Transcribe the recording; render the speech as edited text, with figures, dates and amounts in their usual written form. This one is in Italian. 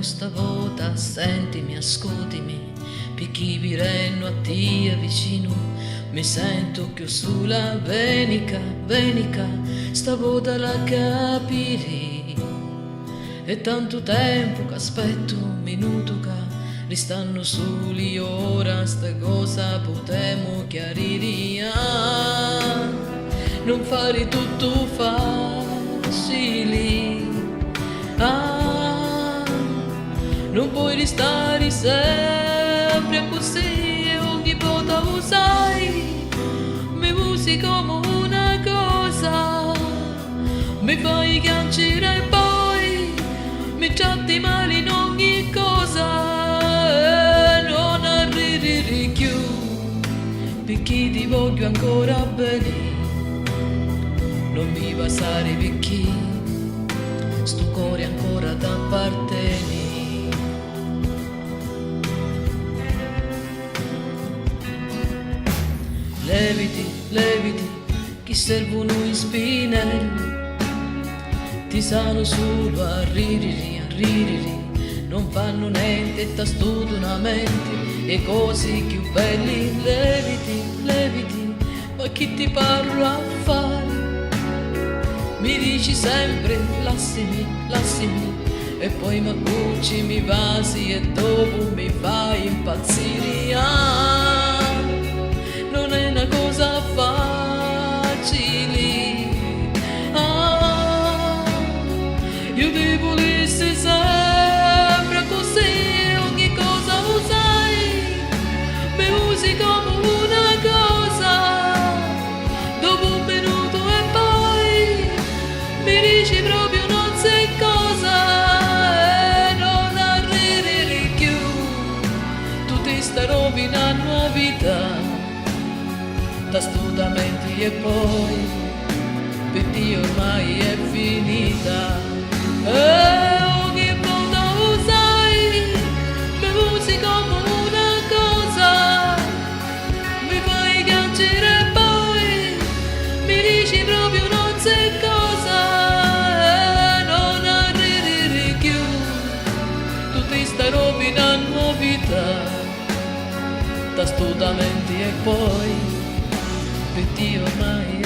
sta volta, sentimi, ascoltimi, perché virenno a te vicino, mi sento che sulla venica, stavolta la capirì. È tanto tempo che aspetto un minuto che ristanno soli, ora sta cosa potremo chiarire. Non fare tutto facile, non puoi restare sempre così, ogni volta usai, mi usi come una cosa, mi fai piangere e poi mi tratti male in ogni cosa, non arrivi più, perché ti voglio ancora bene, non mi passare perché sto cuore ancora t'appartiene. Leviti, che servono i spinelli, ti sanno solo a ririri, non fanno niente, t'astudonamenti e cose più belli. Leviti, ma chi ti parlo a fare? Mi dici sempre lassimi, e poi mi cuci, mi vasi e dopo mi fai impazzire. Non è una cosa facile, io devo essere sempre così, ogni cosa usai, mi usi come una cosa, dopo un minuto e poi mi dici proprio non sai cosa, e non arrivi più, tu ti stai rovinando la vita, t'astudamenti e poi per te ormai è finita. Ogni volta usai, mi usi come una cosa, mi fai piangere e poi mi dici proprio non sai cosa, e non arrivi più, tu ti stai rovinando la vita, t'astudamenti e poi per te ormai